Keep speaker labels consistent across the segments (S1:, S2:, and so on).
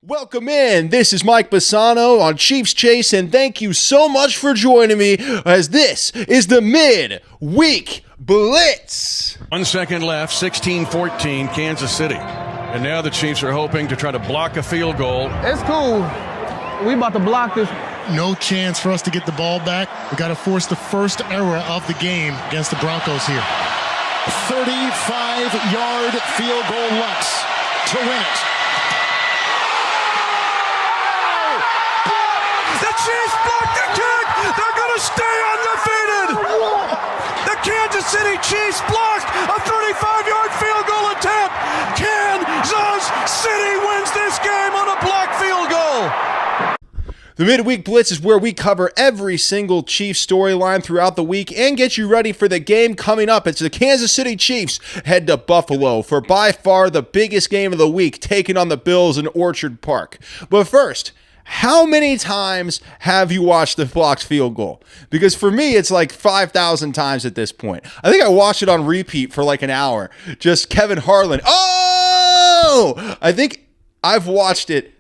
S1: Welcome in. This is Mike Bassano on Chiefs Chase, and thank you so much for joining me as this is the Midweek Blitz.
S2: 1 second left, 16-14, Kansas City. And now the Chiefs are hoping to try to block a field goal.
S3: It's cool. We about to block this.
S4: No chance for us to get the ball back. We got to force the first error of the game against the Broncos here.
S5: 35-yard field goal Lux to win it.
S2: The Chiefs block the kick! They're going to stay undefeated! The Kansas City Chiefs blocked a 35-yard field goal attempt! Kansas City wins this game on a blocked field goal!
S1: The Midweek Blitz is where we cover every single Chiefs storyline throughout the week and get you ready for the game coming up. It's the Kansas City Chiefs head to Buffalo for by far the biggest game of the week, taking on the Bills in Orchard Park. But first, how many times have you watched the blocked field goal? Because for me, it's like 5,000 times at this point. I think I watched it on repeat for like an hour. Just Kevin Harlan. Oh! I think I've watched it.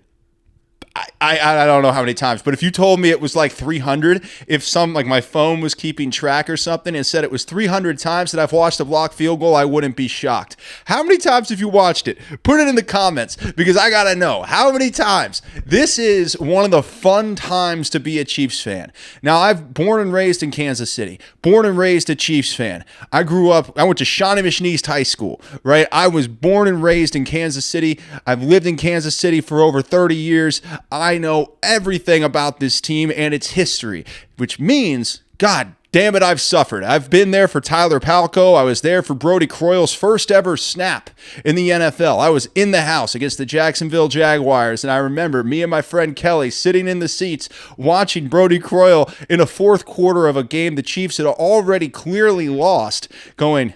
S1: I don't know how many times, but if you told me it was like 300, if my phone was keeping track or something and said it was 300 times that I've watched a blocked field goal, I wouldn't be shocked. How many times have you watched it? Put it in the comments because I got to know how many times. This is one of the fun times to be a Chiefs fan. Now, I've born and raised in Kansas City, born and raised a Chiefs fan. I went to Shawnee Mission East High School, right? I was born and raised in Kansas City. I've lived in Kansas City for over 30 years. I know everything about this team and its history, which means, God damn it, I've suffered. I've been there for Tyler Palko. I was there for Brody Croyle's first ever snap in the NFL. I was in the house against the Jacksonville Jaguars, and I remember me and my friend Kelly sitting in the seats watching Brody Croyle in a fourth quarter of a game the Chiefs had already clearly lost, going,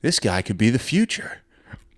S1: this guy could be the future.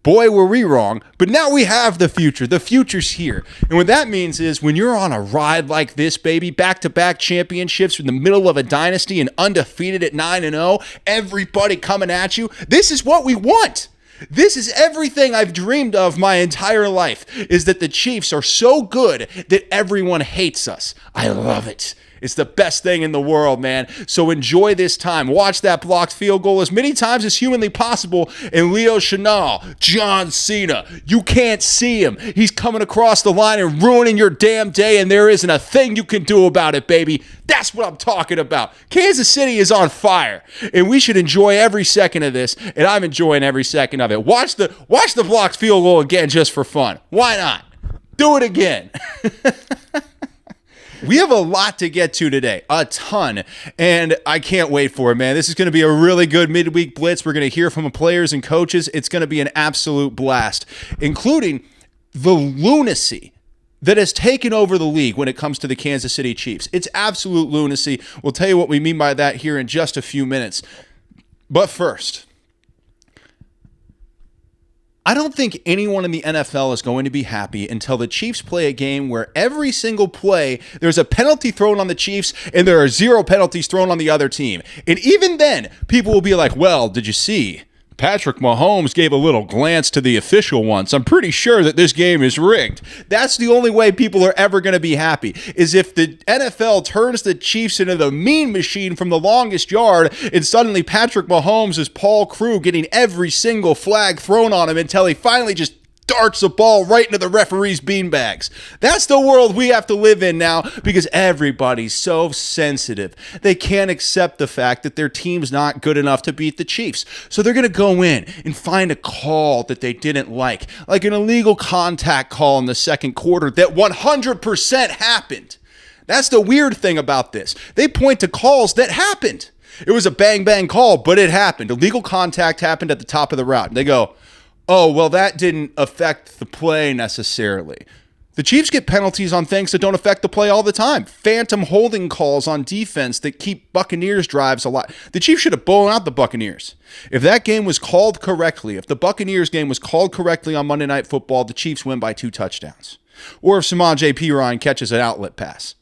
S1: Boy, were we wrong, but now we have the future. The future's here. And what that means is when you're on a ride like this, baby, back-to-back championships in the middle of a dynasty and undefeated at 9-0, everybody coming at you, this is what we want. This is everything I've dreamed of my entire life, is that the Chiefs are so good that everyone hates us. I love it. It's the best thing in the world, man. So enjoy this time. Watch that blocked field goal as many times as humanly possible. And Leo Chenal, John Cena, you can't see him. He's coming across the line and ruining your damn day, and there isn't a thing you can do about it, baby. That's what I'm talking about. Kansas City is on fire, and we should enjoy every second of this, and I'm enjoying every second of it. Watch the blocked field goal again just for fun. Why not? Do it again. We have a lot to get to today, a ton, and I can't wait for it, man. This is going to be a really good midweek blitz. We're going to hear from the players and coaches. It's going to be an absolute blast, including the lunacy that has taken over the league when it comes to the Kansas City Chiefs. It's absolute lunacy. We'll tell you what we mean by that here in just a few minutes. But first, I don't think anyone in the NFL is going to be happy until the Chiefs play a game where every single play, there's a penalty thrown on the Chiefs and there are 0 penalties thrown on the other team. And even then, people will be like, well, did you see? Patrick Mahomes gave a little glance to the official once. I'm pretty sure that this game is rigged. That's the only way people are ever going to be happy, is if the NFL turns the Chiefs into the mean machine from the longest yard, and suddenly Patrick Mahomes is Paul Crewe getting every single flag thrown on him until he finally just darts the ball right into the referee's beanbags. That's the world we have to live in now because everybody's so sensitive. They can't accept the fact that their team's not good enough to beat the Chiefs. So they're going to go in and find a call that they didn't like an illegal contact call in the second quarter that 100% happened. That's the weird thing about this. They point to calls that happened. It was a bang-bang call, but it happened. Illegal contact happened at the top of the route. And they go, oh, well, that didn't affect the play necessarily. The Chiefs get penalties on things that don't affect the play all the time. Phantom holding calls on defense that keep Buccaneers drives alive. The Chiefs should have blown out the Buccaneers. If that game was called correctly, if the Buccaneers game was called correctly on Monday Night Football, the Chiefs win by 2 touchdowns. Or if Samaje Perine catches an outlet pass.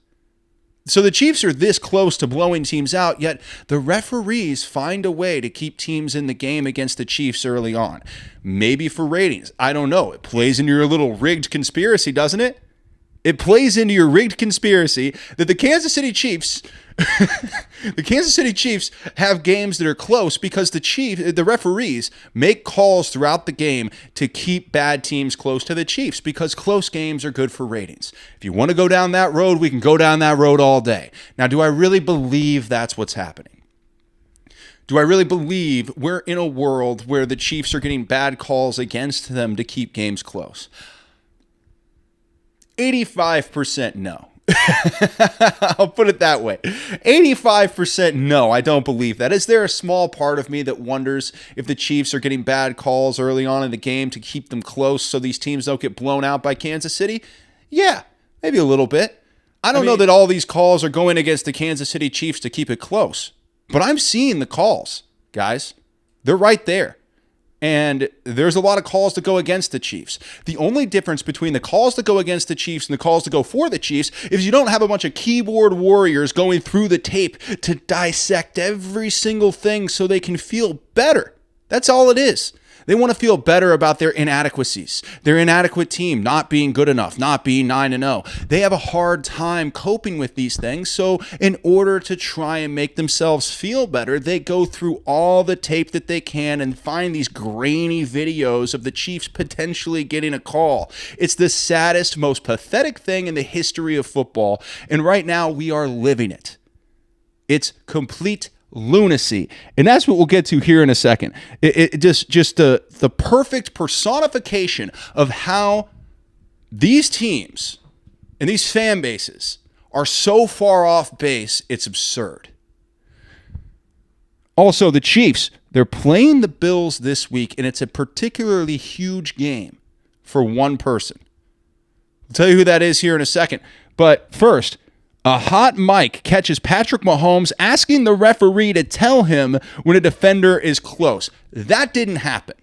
S1: So the Chiefs are this close to blowing teams out, yet the referees find a way to keep teams in the game against the Chiefs early on. Maybe for ratings. I don't know. It plays into your little rigged conspiracy, doesn't it? It plays into your rigged conspiracy that the Kansas City Chiefs have games that are close because the referees make calls throughout the game to keep bad teams close to the Chiefs because close games are good for ratings. If you want to go down that road, we can go down that road all day. Now, do I really believe that's what's happening? Do I really believe we're in a world where the Chiefs are getting bad calls against them to keep games close? 85% no. I'll put it that way. 85% no, I don't believe that. Is there a small part of me that wonders if the Chiefs are getting bad calls early on in the game to keep them close so these teams don't get blown out by Kansas City? Yeah, maybe a little bit. I don't know that all these calls are going against the Kansas City Chiefs to keep it close, but I'm seeing the calls, guys. They're right there. And there's a lot of calls that go against the Chiefs. The only difference between the calls that go against the Chiefs and the calls that go for the Chiefs is you don't have a bunch of keyboard warriors going through the tape to dissect every single thing so they can feel better. That's all it is. They want to feel better about their inadequacies, their inadequate team not being good enough, not being 9-0. They have a hard time coping with these things. So in order to try and make themselves feel better, they go through all the tape that they can and find these grainy videos of the Chiefs potentially getting a call. It's the saddest, most pathetic thing in the history of football. And right now we are living it. It's complete lunacy. And that's what we'll get to here in a second. It just the perfect personification of how these teams and these fan bases are so far off base, it's absurd. Also, the Chiefs, they're playing the Bills this week, and it's a particularly huge game for one person. I'll tell you who that is here in a second. But first, a hot mic catches Patrick Mahomes asking the referee to tell him when a defender is close. That didn't happen.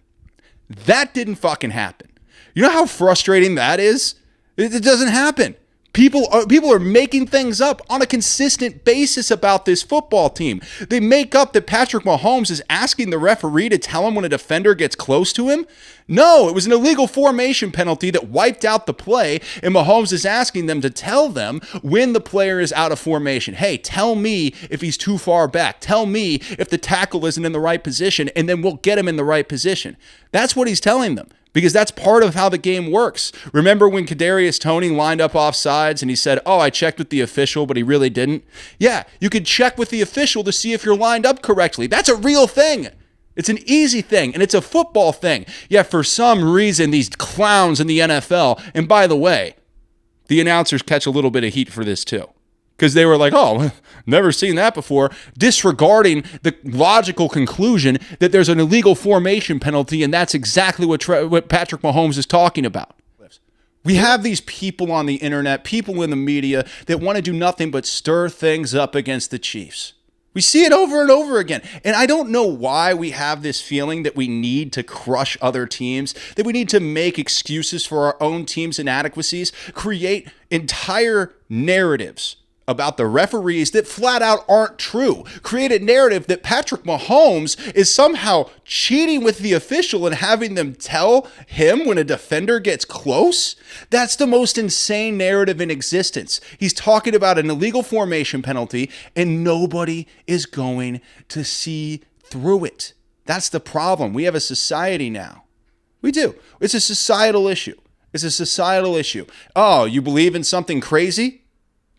S1: That didn't fucking happen. You know how frustrating that is? It doesn't happen. People are making things up on a consistent basis about this football team. They make up that Patrick Mahomes is asking the referee to tell him when a defender gets close to him. No, it was an illegal formation penalty that wiped out the play, and Mahomes is asking them to tell them when the player is out of formation. Hey, tell me if he's too far back. Tell me if the tackle isn't in the right position, and then we'll get him in the right position. That's what he's telling them, because that's part of how the game works. Remember when Kadarius Toney lined up offsides and he said, "Oh, I checked with the official, but he really didn't"? Yeah, you could check with the official to see if you're lined up correctly. That's a real thing. It's an easy thing, and it's a football thing. Yet for some reason, these clowns in the NFL, and by the way, the announcers catch a little bit of heat for this too, because they were like, "Oh, never seen that before," disregarding the logical conclusion that there's an illegal formation penalty, and that's exactly what Patrick Mahomes is talking about. We have these people on the internet, people in the media that want to do nothing but stir things up against the Chiefs. We see it over and over again. And I don't know why we have this feeling that we need to crush other teams, that we need to make excuses for our own team's inadequacies, create entire narratives about the referees that flat out aren't true. Create a narrative that Patrick Mahomes is somehow cheating with the official and having them tell him when a defender gets close. That's the most insane narrative in existence. He's talking about an illegal formation penalty and nobody is going to see through it. That's the problem. We have a society now. We do. It's a societal issue. It's a societal issue. Oh, you believe in something crazy?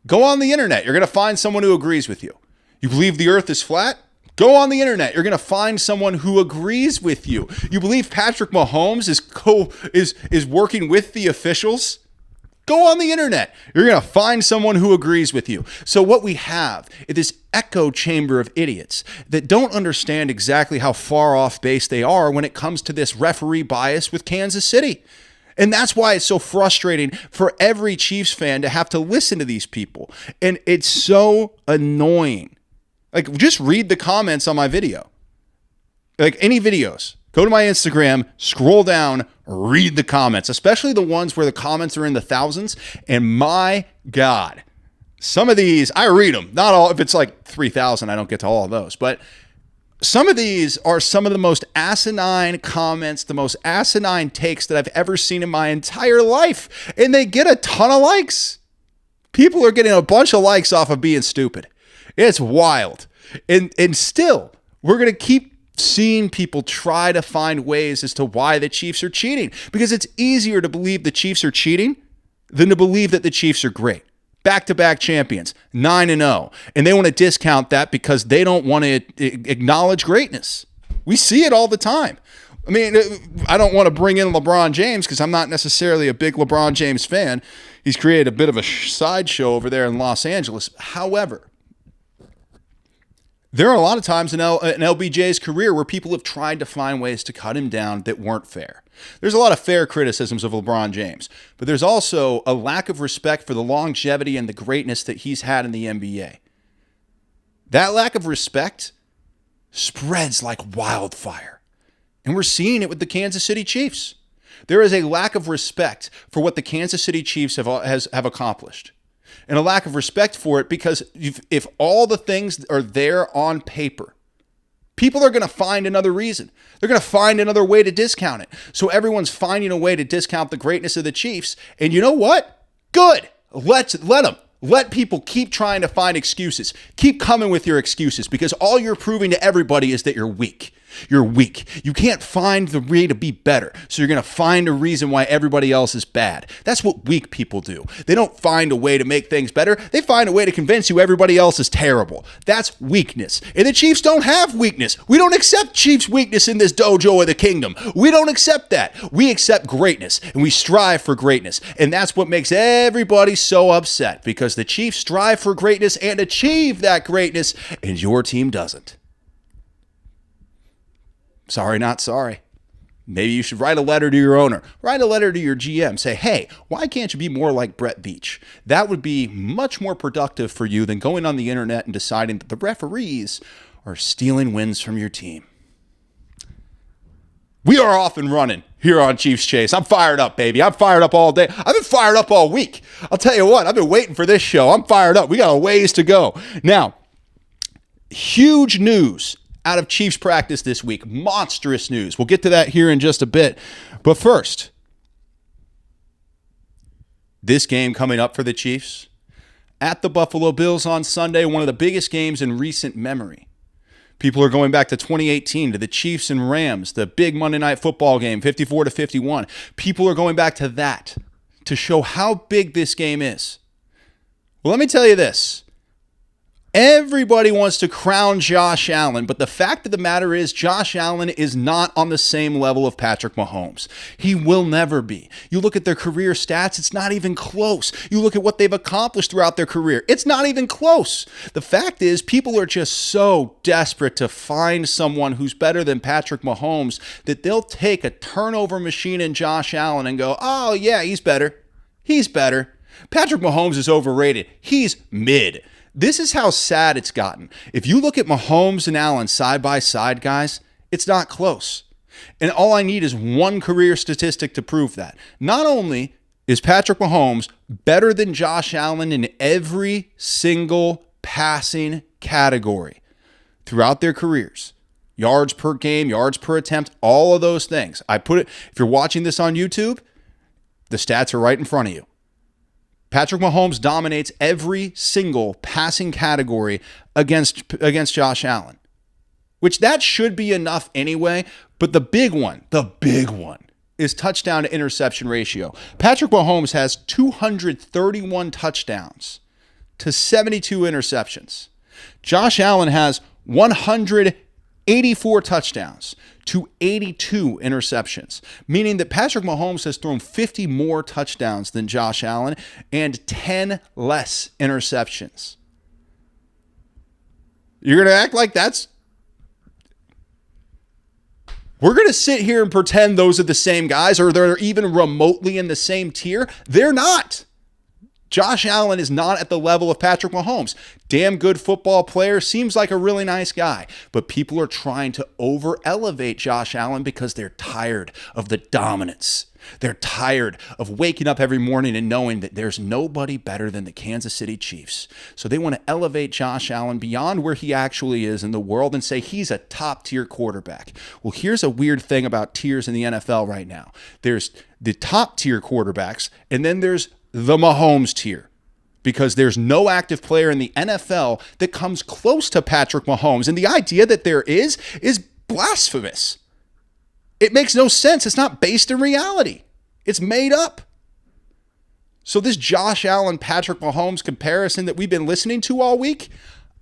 S1: Go on the internet. You're going to find someone who agrees with you. You believe the earth is flat? Go on the internet. You're going to find someone who agrees with you. You believe Patrick Mahomes is working with the officials? Go on the internet. You're going to find someone who agrees with you. So what we have is this echo chamber of idiots that don't understand exactly how far off base they are when it comes to this referee bias with Kansas City. And that's why it's so frustrating for every Chiefs fan to have to listen to these people. And it's so annoying. Like, just read the comments on my video. Like, any videos. Go to my Instagram, scroll down, read the comments, especially the ones where the comments are in the thousands. And my God, some of these, I read them. Not all. If it's like 3,000, I don't get to all of those. But Some of these are some of the most asinine comments, the most asinine takes that I've ever seen in my entire life. And they get a ton of likes. People are getting a bunch of likes off of being stupid. It's wild. And still, we're going to keep seeing people try to find ways as to why the Chiefs are cheating. Because it's easier to believe the Chiefs are cheating than to believe that the Chiefs are great. Back-to-back champions, 9-0. And they want to discount that because they don't want to acknowledge greatness. We see it all the time. I mean, I don't want to bring in LeBron James because I'm not necessarily a big LeBron James fan. He's created a bit of a sideshow over there in Los Angeles. However, there are a lot of times in LBJ's career where people have tried to find ways to cut him down that weren't fair. There's a lot of fair criticisms of LeBron James, but there's also a lack of respect for the longevity and the greatness that he's had in the NBA. That lack of respect spreads like wildfire, and we're seeing it with the Kansas City Chiefs. There is a lack of respect for what the Kansas City Chiefs have accomplished. And a lack of respect for it because if all the things are there on paper, people are going to find another reason. They're going to find another way to discount it. So everyone's finding a way to discount the greatness of the Chiefs. And you know what? Good. Let them. Let people keep trying to find excuses. Keep coming with your excuses because all you're proving to everybody is that you're weak. You're weak. You can't find the way to be better. So you're going to find a reason why everybody else is bad. That's what weak people do. They don't find a way to make things better. They find a way to convince you everybody else is terrible. That's weakness. And the Chiefs don't have weakness. We don't accept Chiefs' weakness in this dojo of the kingdom. We don't accept that. We accept greatness and we strive for greatness. And that's what makes everybody so upset because the Chiefs strive for greatness and achieve that greatness and your team doesn't. Sorry, not sorry. Maybe you should write a letter to your owner. Write a letter to your GM. Say, hey, why can't you be more like Brett Veach? That would be much more productive for you than going on the internet and deciding that the referees are stealing wins from your team. We are off and running here on Chiefs Chase. I'm fired up, baby. I'm fired up all day. I've been fired up all week. I'll tell you what, I've been waiting for this show. I'm fired up. We got a ways to go. Now, huge news out of Chiefs practice this week. Monstrous news. We'll get to that here in just a bit. But first, this game coming up for the Chiefs at the Buffalo Bills on Sunday, one of the biggest games in recent memory. People are going back to 2018 to the Chiefs and Rams, the big Monday Night Football game, 54-51. People are going back to that to show how big this game is. Well, let me tell you this. Everybody wants to crown Josh Allen, but the fact of the matter is Josh Allen is not on the same level of Patrick Mahomes. He will never be. You look at their career stats, it's not even close. You look at what they've accomplished throughout their career, it's not even close. The fact is people are just so desperate to find someone who's better than Patrick Mahomes that they'll take a turnover machine in Josh Allen and go, oh yeah, he's better. He's better. Patrick Mahomes is overrated. He's mid. This is how sad it's gotten. If you look at Mahomes and Allen side by side, guys, it's not close. And all I need is one career statistic to prove that. Not only is Patrick Mahomes better than Josh Allen in every single passing category throughout their careers, yards per game, yards per attempt, all of those things. I put it, if you're watching this on YouTube, the stats are right in front of you. Patrick Mahomes dominates every single passing category against Josh Allen, which that should be enough anyway. But the big one is touchdown to interception ratio. Patrick Mahomes has 231 touchdowns to 72 interceptions. Josh Allen has 184 touchdowns to 82 interceptions, meaning that Patrick Mahomes has thrown 50 more touchdowns than Josh Allen and 10 less interceptions. You're going to act like that's... We're going to sit here and pretend those are the same guys or they're even remotely in the same tier. They're not. Josh Allen is not at the level of Patrick Mahomes. Damn good football player, seems like a really nice guy. But people are trying to over-elevate Josh Allen because they're tired of the dominance. They're tired of waking up every morning and knowing that there's nobody better than the Kansas City Chiefs. So they want to elevate Josh Allen beyond where he actually is in the world and say he's a top-tier quarterback. Well, here's a weird thing about tiers in the NFL right now. There's the top-tier quarterbacks, and then there's the Mahomes tier, because there's no active player in the NFL that comes close to Patrick Mahomes. And the idea that there is blasphemous. It makes no sense. It's not based in reality. It's made up. So this Josh Allen, Patrick Mahomes comparison that we've been listening to all week,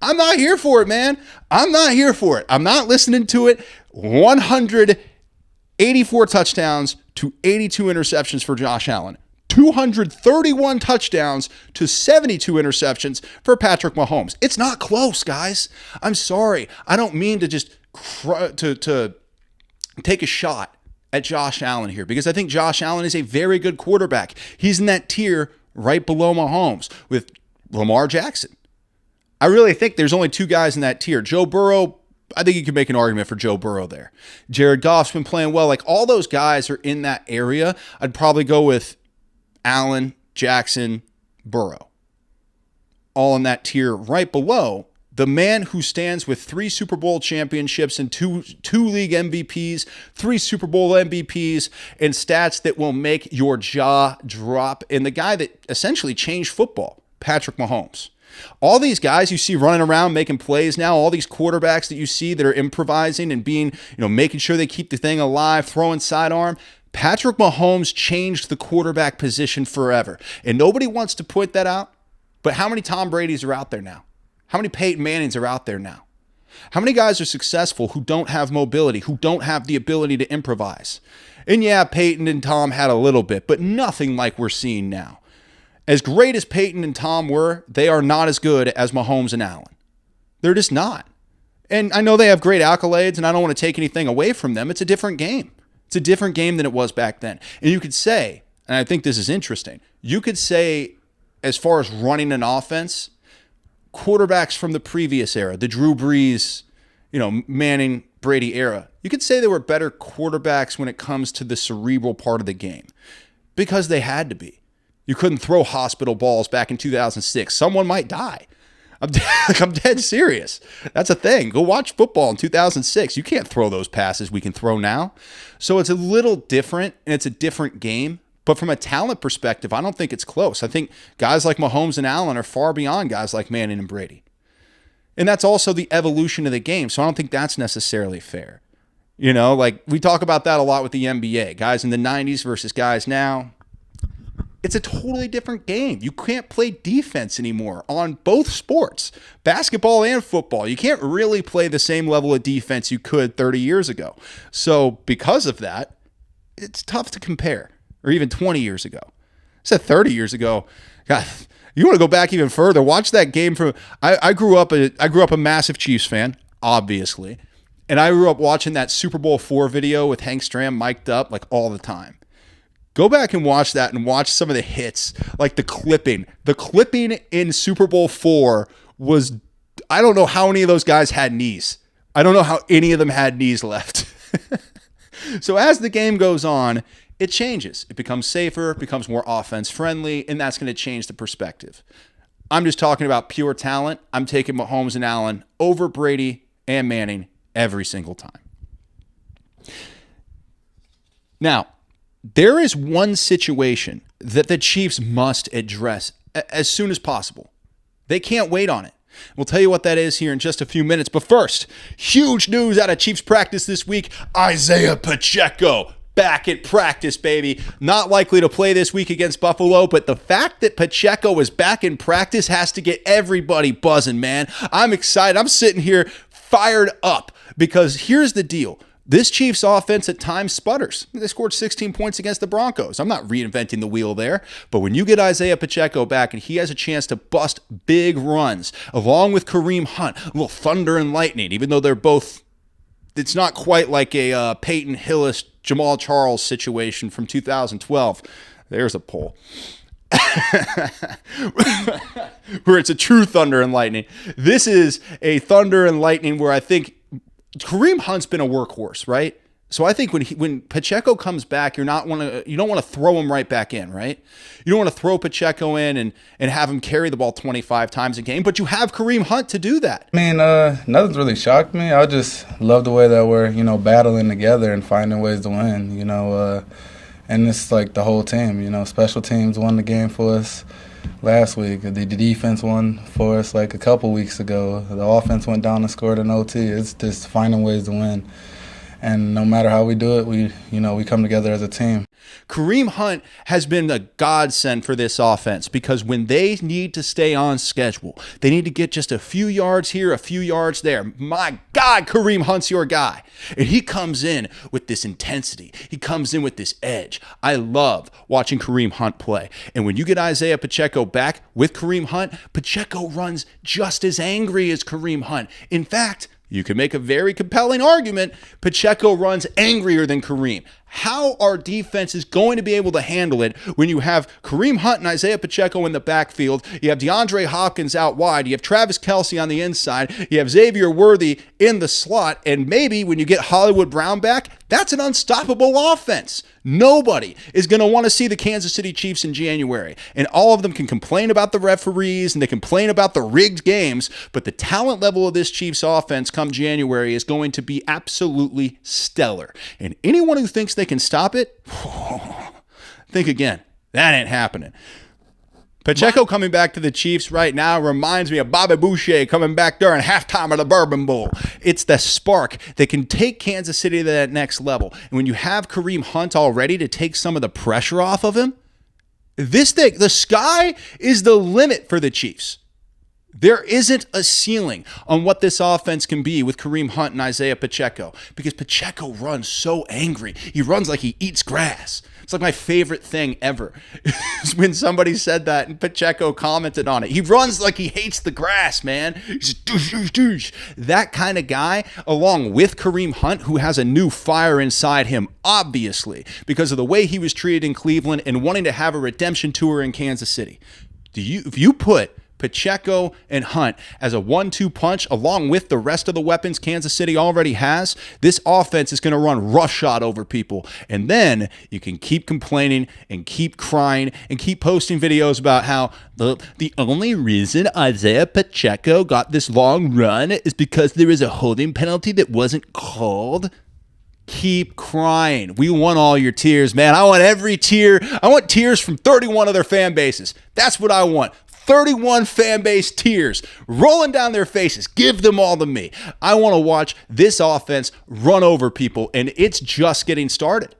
S1: I'm not here for it, man. I'm not here for it. I'm not listening to it. 184 touchdowns to 82 interceptions for Josh Allen. 231 touchdowns to 72 interceptions for Patrick Mahomes. It's not close, guys. I'm sorry. I don't mean to just to take a shot at Josh Allen here, because I think Josh Allen is a very good quarterback. He's in that tier right below Mahomes with Lamar Jackson. I really think there's only two guys in that tier. Joe Burrow, I think you could make an argument for Joe Burrow there. Jared Goff's been playing well. Like, all those guys are in that area. I'd probably go with Allen, Jackson, Burrow. All in that tier right below the man who stands with 3 Super Bowl championships and two league MVPs, 3 Super Bowl MVPs, and stats that will make your jaw drop, and the guy that essentially changed football, Patrick Mahomes. All these guys you see running around making plays now, all these quarterbacks that you see that are improvising and being, making sure they keep the thing alive, throwing sidearm, Patrick Mahomes changed the quarterback position forever. And nobody wants to point that out, but how many Tom Brady's are out there now? How many Peyton Mannings are out there now? How many guys are successful who don't have mobility, who don't have the ability to improvise? And yeah, Peyton and Tom had a little bit, but nothing like we're seeing now. As great as Peyton and Tom were, they are not as good as Mahomes and Allen. They're just not. And I know they have great accolades, and I don't want to take anything away from them. It's a different game. It's a different game than it was back then. And you could say, and I think this is interesting, you could say, as far as running an offense, quarterbacks from the previous era, the Drew Brees, Manning, Brady era, you could say they were better quarterbacks when it comes to the cerebral part of the game, because they had to be. You couldn't throw hospital balls back in 2006. Someone might die. I'm dead serious. That's a thing. Go watch football in 2006. You can't throw those passes we can throw now. So it's a little different, and it's a different game. But from a talent perspective, I don't think it's close. I think guys like Mahomes and Allen are far beyond guys like Manning and Brady. And that's also the evolution of the game. So I don't think that's necessarily fair. Like we talk about that a lot with the NBA. Guys in the 90s versus guys now. It's a totally different game. You can't play defense anymore on both sports, basketball and football. You can't really play the same level of defense you could 30 years ago. So because of that, it's tough to compare. Or even 20 years ago. I said 30 years ago. God, you want to go back even further? Watch that game from. I grew up a massive Chiefs fan, obviously, and I grew up watching that Super Bowl IV video with Hank Stram mic'd up like all the time. Go back and watch that, and watch some of the hits, like the clipping. The clipping in Super Bowl IV was. I don't know how many of those guys had knees. I don't know how any of them had knees left. So as the game goes on, it changes. It becomes safer, becomes more offense friendly, and that's going to change the perspective. I'm just talking about pure talent. I'm taking Mahomes and Allen over Brady and Manning every single time. Now, there is one situation that the Chiefs must address as soon as possible. They can't wait on it. We'll tell you what that is here in just a few minutes. But first, huge news out of Chiefs practice this week. Isaiah Pacheco back at practice, baby. Not likely to play this week against Buffalo, but the fact that Pacheco is back in practice has to get everybody buzzing, man. I'm excited. I'm sitting here fired up because here's the deal. This Chiefs offense at times sputters. They scored 16 points against the Broncos. I'm not reinventing the wheel there. But when you get Isaiah Pacheco back and he has a chance to bust big runs, along with Kareem Hunt, a little thunder and lightning, even though they're both, it's not quite like a Peyton Hillis, Jamal Charles situation from 2012. There's a poll. Where it's a true thunder and lightning. This is a thunder and lightning where I think Kareem Hunt's been a workhorse, right? So I think when Pacheco comes back, you don't want to throw him right back in, right? You don't want to throw Pacheco in and have him carry the ball 25 times a game, but you have Kareem Hunt to do that.
S6: I mean, nothing's really shocked me. I just love the way that we're, battling together and finding ways to win, and it's like the whole team, special teams won the game for us last week. The defense won for us like a couple weeks ago. The offense went down and scored an OT. It's just finding ways to win. And no matter how we do it, we come together as a team.
S1: Kareem Hunt has been a godsend for this offense because when they need to stay on schedule, they need to get just a few yards here, a few yards there. My God, Kareem Hunt's your guy. And he comes in with this intensity. He comes in with this edge. I love watching Kareem Hunt play. And when you get Isaiah Pacheco back with Kareem Hunt, Pacheco runs just as angry as Kareem Hunt. In fact, you can make a very compelling argument. Pacheco runs angrier than Kareem. How are defenses going to be able to handle it when you have Kareem Hunt and Isaiah Pacheco in the backfield? You have DeAndre Hopkins out wide. You have Travis Kelce on the inside. You have Xavier Worthy in the slot. And maybe when you get Hollywood Brown back, that's an unstoppable offense. Nobody is going to want to see the Kansas City Chiefs in January. And all of them can complain about the referees and they complain about the rigged games. But the talent level of this Chiefs offense come January is going to be absolutely stellar. And anyone who thinks they can stop it, think again. That ain't happening. Pacheco coming back to the Chiefs right now reminds me of Bobby Boucher coming back during halftime of the Bourbon Bowl. It's the spark that can take Kansas City to that next level. And when you have Kareem Hunt already to take some of the pressure off of him, the sky is the limit for the Chiefs. There isn't a ceiling on what this offense can be with Kareem Hunt and Isaiah Pacheco because Pacheco runs so angry. He runs like he eats grass. It's like my favorite thing ever is when somebody said that and Pacheco commented on it. He runs like he hates the grass, man. He's douche. That kind of guy, along with Kareem Hunt, who has a new fire inside him, obviously, because of the way he was treated in Cleveland and wanting to have a redemption tour in Kansas City. If you put Pacheco and Hunt as a 1-2 punch along with the rest of the weapons Kansas City already has, this offense is going to run roughshod over people. And then you can keep complaining and keep crying and keep posting videos about how the only reason Isaiah Pacheco got this long run is because there was a holding penalty that wasn't called. Keep crying. We want all your tears, man. I want every tear. I want tears from 31 other fan bases. That's what I want. 31 fan base tears rolling down their faces. Give them all to me. I want to watch this offense run over people, and it's just getting started.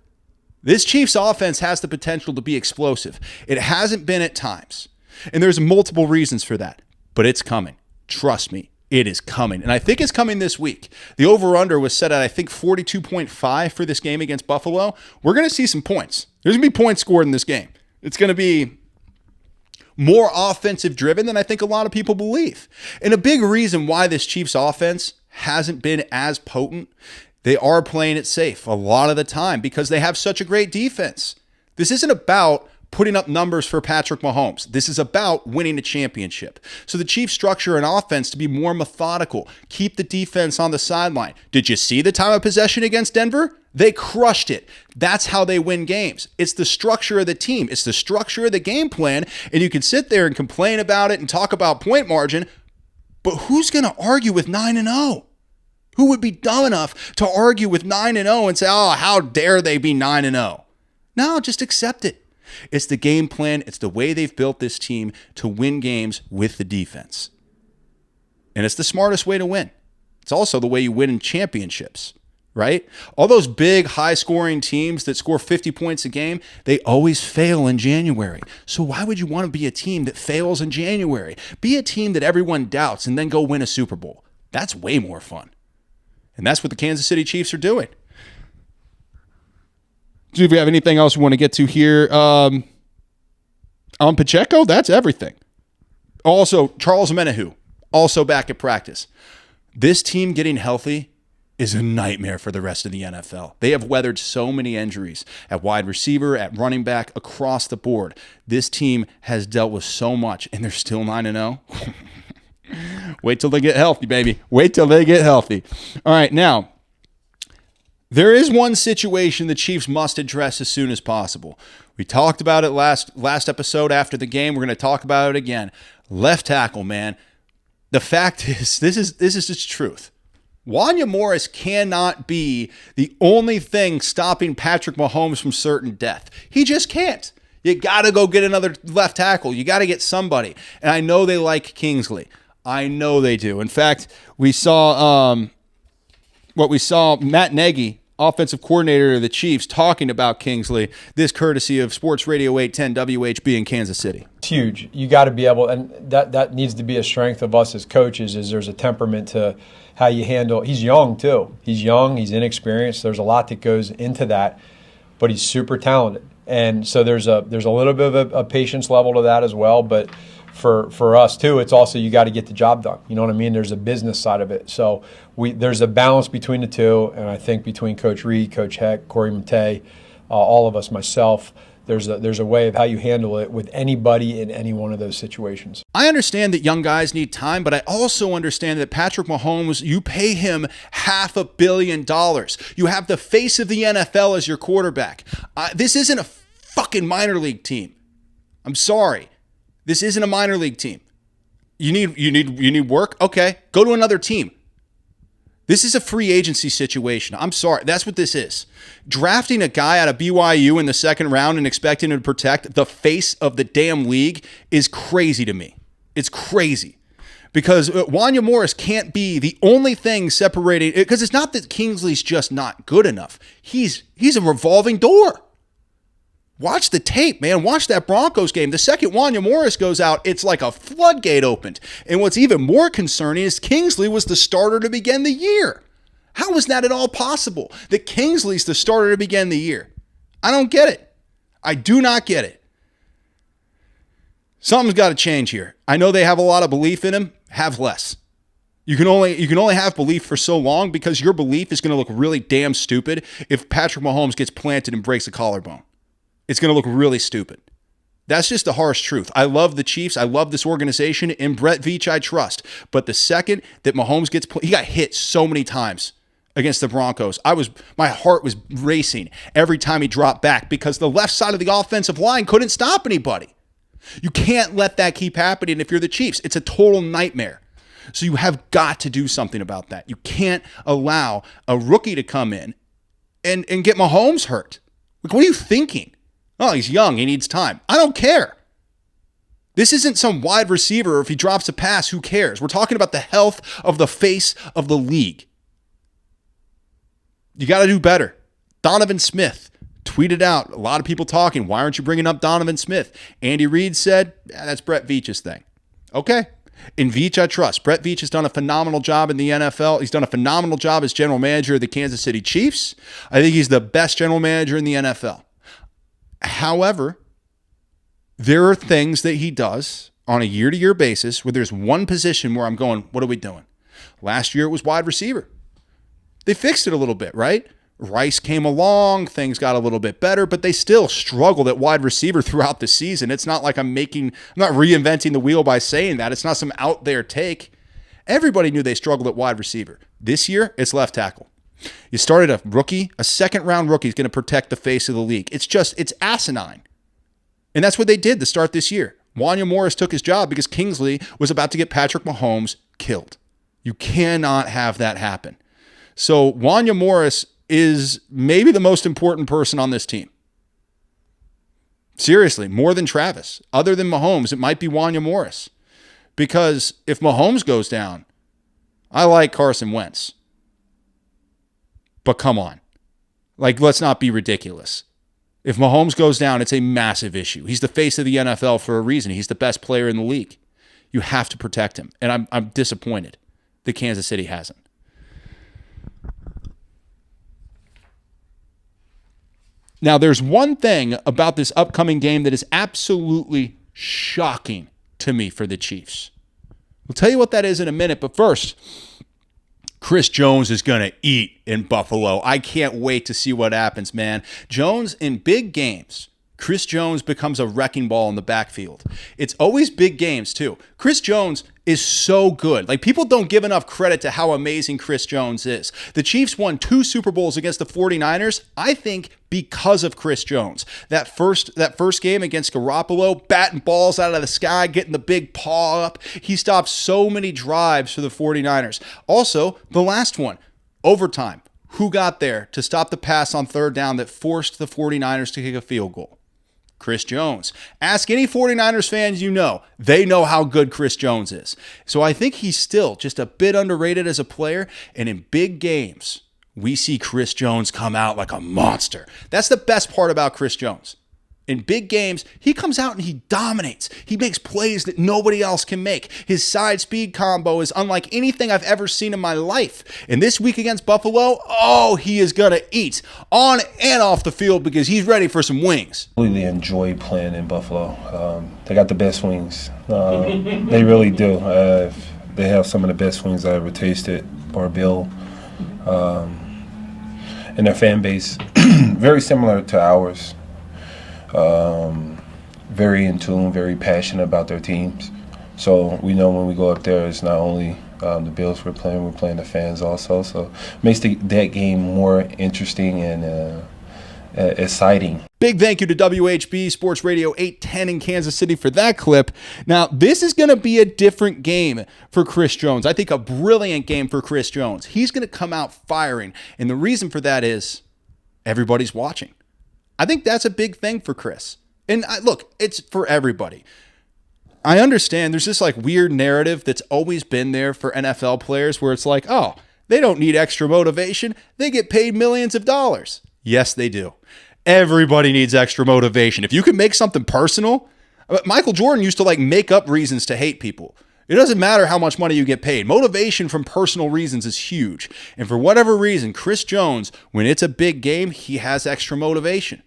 S1: This Chiefs offense has the potential to be explosive. It hasn't been at times, and there's multiple reasons for that, but it's coming. Trust me, it is coming, and I think it's coming this week. The over-under was set at, I think, 42.5 for this game against Buffalo. We're going to see some points. There's going to be points scored in this game. It's going to be more offensive driven than I think a lot of people believe. And a big reason why this Chiefs offense hasn't been as potent, they are playing it safe a lot of the time because they have such a great defense. This isn't about putting up numbers for Patrick Mahomes. This is about winning a championship. So the Chiefs structure an offense to be more methodical, keep the defense on the sideline. Did you see the time of possession against Denver? They crushed it. That's how they win games. It's the structure of the team. It's the structure of the game plan. And you can sit there and complain about it and talk about point margin, but who's going to argue with 9-0? Who would be dumb enough to argue with 9-0 and say, oh, how dare they be 9-0? No, just accept it. It's the game plan. It's the way they've built this team to win games with the defense. And it's the smartest way to win. It's also the way you win in championships, right? All those big, high-scoring teams that score 50 points a game, they always fail in January. So why would you want to be a team that fails in January? Be a team that everyone doubts and then go win a Super Bowl. That's way more fun. And that's what the Kansas City Chiefs are doing. Do we have anything else we want to get to here? On Pacheco, that's everything. Also, Charles Menahu, also back at practice. This team getting healthy is a nightmare for the rest of the NFL. They have weathered so many injuries at wide receiver, at running back, across the board. This team has dealt with so much, and they're still 9-0. Wait till they get healthy, baby. Wait till they get healthy. All right, now, There is one situation the Chiefs must address as soon as possible. We talked about it last episode after the game. We're going to talk about it again. Left tackle, man. The fact is, this is just truth. Wanya Morris cannot be the only thing stopping Patrick Mahomes from certain death. He just can't. You got to go get another left tackle. You got to get somebody. And I know they like Kingsley. I know they do. In fact, we saw Matt Nagy, offensive coordinator of the Chiefs, talking about Kingsley, this courtesy of Sports Radio 810 WHB in Kansas City.
S7: It's huge. You got to be able, and that needs to be a strength of us as coaches, is there's a temperament to how you handle. He's young too. He's young. He's inexperienced. There's a lot that goes into that, but he's super talented. And so there's a little bit of a patience level to that as well. But for us too, it's also you got to get the job done. You know what I mean? There's a business side of it. So there's a balance between the two, and I think between Coach Reed, Coach Heck, Corey Matei, all of us, myself. There's a way of how you handle it with anybody in any one of those situations.
S1: I understand that young guys need time, but I also understand that Patrick Mahomes, you pay him $500 million. You have the face of the NFL as your quarterback. This isn't a fucking minor league team. I'm sorry. This isn't a minor league team. You need work? Okay, go to another team. This is a free agency situation. I'm sorry. That's what this is. Drafting a guy out of BYU in the second round and expecting him to protect the face of the damn league is crazy to me. It's crazy. Because Wanya Morris can't be the only thing separating, because it's not that Kingsley's just not good enough. He's a revolving door. Watch the tape, man. Watch that Broncos game. The second Wanya Morris goes out, it's like a floodgate opened. And what's even more concerning is Kingsley was the starter to begin the year. How is that at all possible that Kingsley's the starter to begin the year? I don't get it. I do not get it. Something's got to change here. I know they have a lot of belief in him. Have less. You can only have belief for so long, because your belief is going to look really damn stupid if Patrick Mahomes gets planted and breaks a collarbone. It's going to look really stupid. That's just the harsh truth. I love the Chiefs. I love this organization. And Brett Veach, I trust. But the second that Mahomes he got hit so many times against the Broncos. My heart was racing every time he dropped back, because the left side of the offensive line couldn't stop anybody. You can't let that keep happening if you're the Chiefs. It's a total nightmare. So you have got to do something about that. You can't allow a rookie to come in and get Mahomes hurt. Like, what are you thinking? Oh, he's young. He needs time. I don't care. This isn't some wide receiver. If he drops a pass, who cares? We're talking about the health of the face of the league. You got to do better. Donovan Smith tweeted out, a lot of people talking, why aren't you bringing up Donovan Smith? Andy Reid said, that's Brett Veach's thing. Okay. In Veach, I trust. Brett Veach has done a phenomenal job in the NFL. He's done a phenomenal job as general manager of the Kansas City Chiefs. I think he's the best general manager in the NFL. However, there are things that he does on a year-to-year basis where there's one position where I'm going, what are we doing? Last year it was wide receiver. They fixed it a little bit, right? Rice came along, things got a little bit better, but they still struggled at wide receiver throughout the season. It's not like I'm not reinventing the wheel by saying that. It's not some out there take. Everybody knew they struggled at wide receiver. This year, it's left tackle. You started a rookie, a second-round rookie is going to protect the face of the league. It's asinine. And that's what they did to start this year. Wanya Morris took his job because Kingsley was about to get Patrick Mahomes killed. You cannot have that happen. So Wanya Morris is maybe the most important person on this team. Seriously, more than Travis. Other than Mahomes, it might be Wanya Morris. Because if Mahomes goes down, I like Carson Wentz. But come on. Like, let's not be ridiculous. If Mahomes goes down, it's a massive issue. He's the face of the NFL for a reason. He's the best player in the league. You have to protect him. And I'm disappointed that Kansas City hasn't. Now, there's one thing about this upcoming game that is absolutely shocking to me for the Chiefs. We'll tell you what that is in a minute, but first, Chris Jones is going to eat in Buffalo. I can't wait to see what happens, man. Jones in big games Chris Jones becomes a wrecking ball in the backfield. It's always big games, too. Chris Jones is so good. Like, people don't give enough credit to how amazing Chris Jones is. The Chiefs won 2 Super Bowls against the 49ers, I think, because of Chris Jones. That first game against Garoppolo, batting balls out of the sky, getting the big paw up. He stopped so many drives for the 49ers. Also, the last one, overtime. Who got there to stop the pass on 3rd down that forced the 49ers to kick a field goal? Chris Jones. Ask any 49ers fans you know. They know how good Chris Jones is. So I think he's still just a bit underrated as a player. And in big games, we see Chris Jones come out like a monster. That's the best part about Chris Jones. In big games, he comes out and he dominates. He makes plays that nobody else can make. His side speed combo is unlike anything I've ever seen in my life. And this week against Buffalo, he is going to eat on and off the field because he's ready for some wings.
S8: I really enjoy playing in Buffalo. They got the best wings. They really do. They have some of the best wings I ever tasted or built. And their fan base, very similar to ours. Very in tune, very passionate about their teams. So we know when we go up there, it's not only the Bills we're playing the fans also. So it makes that game more interesting and exciting.
S1: Big thank you to WHB Sports Radio 810 in Kansas City for that clip. Now, this is going to be a different game for Chris Jones. I think a brilliant game for Chris Jones. He's going to come out firing. And the reason for that is everybody's watching. I think that's a big thing for Chris. And look, it's for everybody. I understand there's this like weird narrative that's always been there for NFL players where it's like, they don't need extra motivation. They get paid millions of dollars. Yes, they do. Everybody needs extra motivation. If you can make something personal, Michael Jordan used to like make up reasons to hate people. It doesn't matter how much money you get paid. Motivation from personal reasons is huge. And for whatever reason, Chris Jones, when it's a big game, he has extra motivation.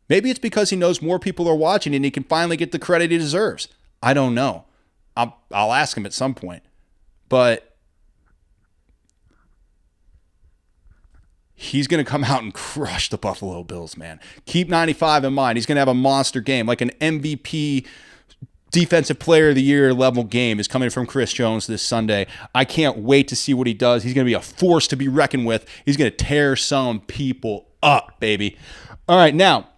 S1: Maybe it's because he knows more people are watching and he can finally get the credit he deserves. I don't know. I'll ask him at some point. But he's going to come out and crush the Buffalo Bills, man. Keep 95 in mind. He's going to have a monster game, like an MVP Defensive Player of the Year level game is coming from Chris Jones this Sunday. I can't wait to see what he does. He's going to be a force to be reckoned with. He's going to tear some people up, baby. All right, now,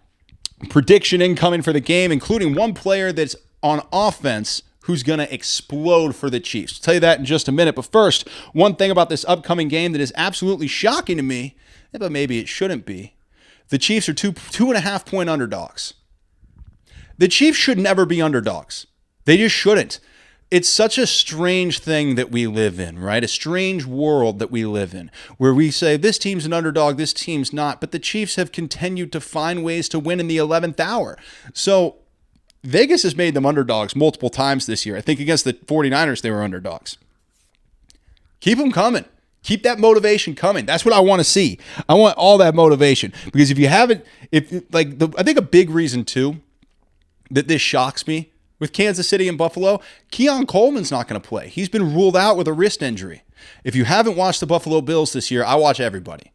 S1: prediction incoming for the game, including one player that's on offense who's going to explode for the Chiefs. I'll tell you that in just a minute. But first, one thing about this upcoming game that is absolutely shocking to me, but maybe it shouldn't be. The Chiefs are 2.5 point underdogs. The Chiefs should never be underdogs. They just shouldn't. It's such a strange thing that we live in, right? A strange world that we live in where we say this team's an underdog, this team's not, but the Chiefs have continued to find ways to win in the 11th hour. So Vegas has made them underdogs multiple times this year. I think against the 49ers, they were underdogs. Keep them coming. Keep that motivation coming. That's what I want to see. I want all that motivation because if you haven't, I think a big reason too that this shocks me with Kansas City and Buffalo, Keon Coleman's not going to play. He's been ruled out with a wrist injury. If you haven't watched the Buffalo Bills this year, I watch everybody.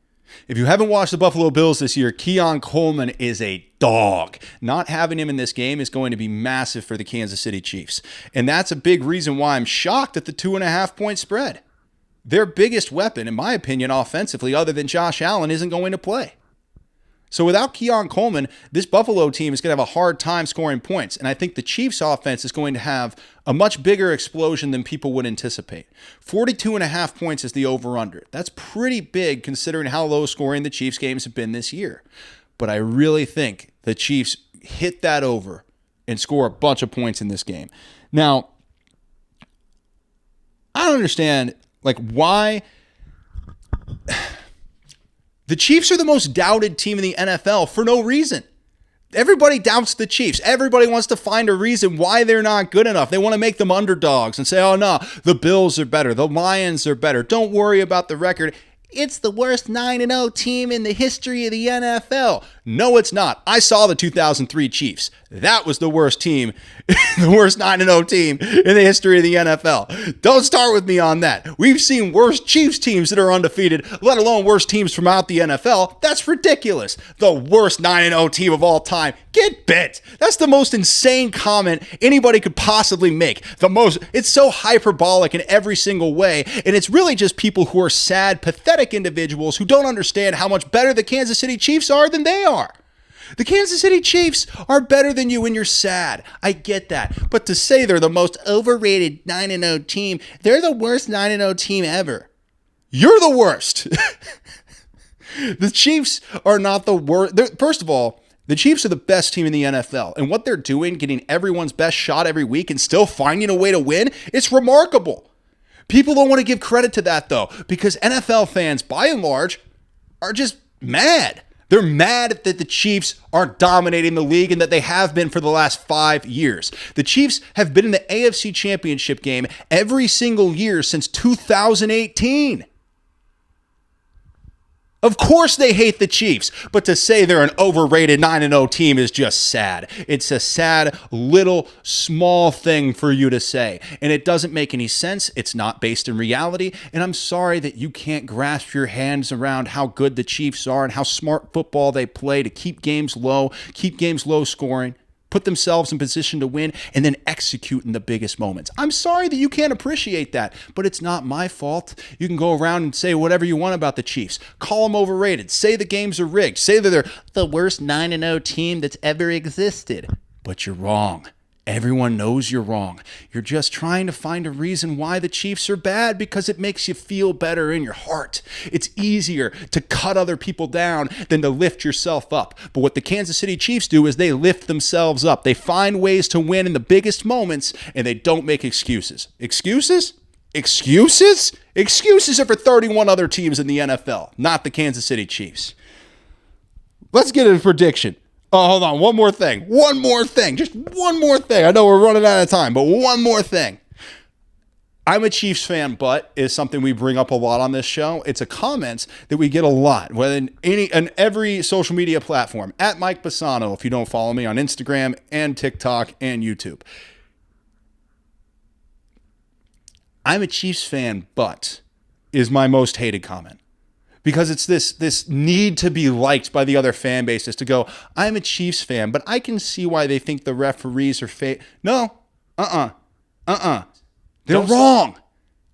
S1: If you haven't watched the Buffalo Bills this year, Keon Coleman is a dog. Not having him in this game is going to be massive for the Kansas City Chiefs. And that's a big reason why I'm shocked at the 2.5 point spread. Their biggest weapon, in my opinion, offensively, other than Josh Allen, isn't going to play. So without Keon Coleman, this Buffalo team is going to have a hard time scoring points. And I think the Chiefs offense is going to have a much bigger explosion than people would anticipate. 42.5 points is the over-under. That's pretty big considering how low scoring the Chiefs games have been this year. But I really think the Chiefs hit that over and score a bunch of points in this game. Now, I don't understand why the Chiefs are the most doubted team in the NFL for no reason. Everybody doubts the Chiefs. Everybody wants to find a reason why they're not good enough. They want to make them underdogs and say, oh, no, the Bills are better. The Lions are better. Don't worry about the record. It's the worst 9-0 team in the history of the NFL. No, it's not. I saw the 2003 Chiefs. That was the worst team, the worst 9-0 team in the history of the NFL. Don't start with me on that. We've seen worse Chiefs teams that are undefeated, let alone worse teams from out the NFL. That's ridiculous. The worst 9-0 team of all time. Get bent. That's the most insane comment anybody could possibly make. It's so hyperbolic in every single way, and it's really just people who are sad, pathetic individuals who don't understand how much better the Kansas City Chiefs are than they are. The Kansas City Chiefs are better than you and you're sad. I get that. But to say they're the most overrated 9-0 team, they're the worst 9-0 team ever. You're the worst. The Chiefs are not the worst. First of all, the Chiefs are the best team in the NFL. And what they're doing, getting everyone's best shot every week and still finding a way to win, it's remarkable. People don't want to give credit to that, though, because NFL fans, by and large, are just mad. They're mad that the Chiefs are dominating the league and that they have been for the last 5 years. The Chiefs have been in the AFC Championship game every single year since 2018. Of course they hate the Chiefs, but to say they're an overrated 9-0 team is just sad. It's a sad, little, small thing for you to say, and it doesn't make any sense. It's not based in reality, and I'm sorry that you can't grasp your hands around how good the Chiefs are and how smart football they play to keep games low scoring, put themselves in position to win, and then execute in the biggest moments. I'm sorry that you can't appreciate that, but it's not my fault. You can go around and say whatever you want about the Chiefs. Call them overrated. Say the games are rigged. Say that they're the worst 9-0 team that's ever existed. But you're wrong. Everyone knows you're wrong. You're just trying to find a reason why the Chiefs are bad because it makes you feel better in your heart. It's easier to cut other people down than to lift yourself up. But what the Kansas City Chiefs do is they lift themselves up. They find ways to win in the biggest moments, and they don't make excuses. Excuses? Excuses? Excuses are for 31 other teams in the NFL, not the Kansas City Chiefs. Let's get a prediction. Oh, hold on. One more thing. Just one more thing. I know we're running out of time, but one more thing. I'm a Chiefs fan, but is something we bring up a lot on this show. It's a comment that we get a lot, whether in every social media platform. At Mike Bassano, if you don't follow me on Instagram and TikTok and YouTube. I'm a Chiefs fan, but is my most hated comment. Because it's this need to be liked by the other fan bases to go, I'm a Chiefs fan, but I can see why they think the referees are fake. No, They're wrong.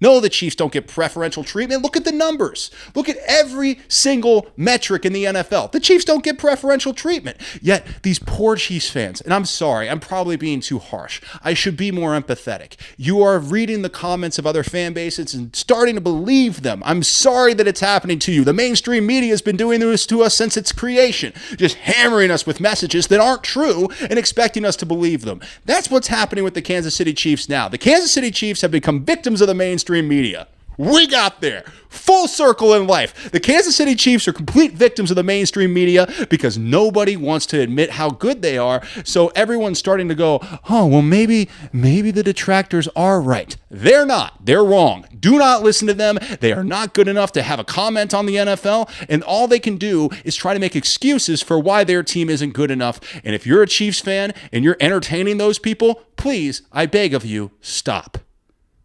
S1: No, the Chiefs don't get preferential treatment. Look at the numbers. Look at every single metric in the NFL. The Chiefs don't get preferential treatment. Yet these poor Chiefs fans, and I'm sorry, I'm probably being too harsh. I should be more empathetic. You are reading the comments of other fan bases and starting to believe them. I'm sorry that it's happening to you. The mainstream media has been doing this to us since its creation, just hammering us with messages that aren't true and expecting us to believe them. That's what's happening with the Kansas City Chiefs now. The Kansas City Chiefs have become victims of the mainstream media. We got there. Full circle in life. The Kansas City Chiefs are complete victims of the mainstream media because nobody wants to admit how good they are. So everyone's starting to go, oh, well, maybe the detractors are right. They're not. They're wrong. Do not listen to them. They are not good enough to have a comment on the NFL. And all they can do is try to make excuses for why their team isn't good enough. And if you're a Chiefs fan and you're entertaining those people, please, I beg of you, stop.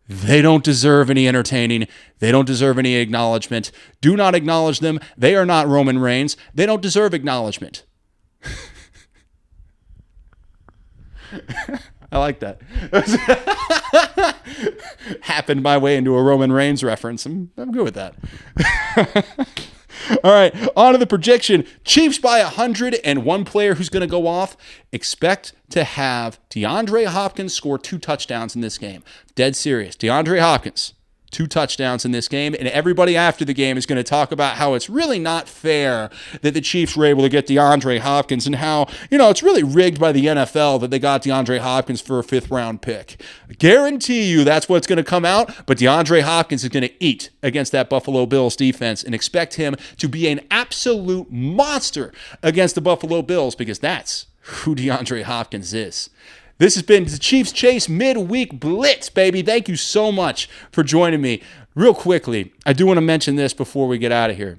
S1: They don't deserve any entertaining. They don't deserve any acknowledgement. Do not acknowledge them. They are not Roman Reigns. They don't deserve acknowledgement. I like that. Happened my way into a Roman Reigns reference. I'm good with that. All right, on to the prediction. Chiefs by 100, and one player who's going to go off. Expect to have DeAndre Hopkins score 2 touchdowns in this game. Dead serious. DeAndre Hopkins, 2 touchdowns in this game, and everybody after the game is going to talk about how it's really not fair that the Chiefs were able to get DeAndre Hopkins and how, it's really rigged by the NFL that they got DeAndre Hopkins for a 5th-round pick. I guarantee you that's what's going to come out, but DeAndre Hopkins is going to eat against that Buffalo Bills defense, and expect him to be an absolute monster against the Buffalo Bills because that's who DeAndre Hopkins is. This has been the Chiefs Chase Midweek Blitz, baby. Thank you so much for joining me. Real quickly, I do want to mention this before we get out of here.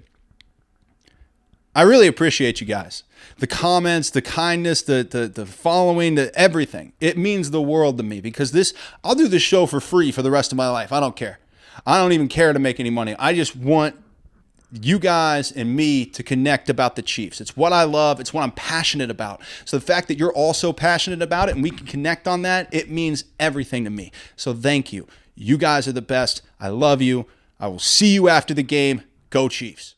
S1: I really appreciate you guys. The comments, the kindness, the following, the everything. It means the world to me because I'll do this show for free for the rest of my life. I don't care. I don't even care to make any money. I just want you guys and me to connect about the Chiefs. It's what I love. It's what I'm passionate about. So the fact that you're also passionate about it and we can connect on that, it means everything to me. So thank you. You guys are the best. I love you. I will see you after the game. Go Chiefs.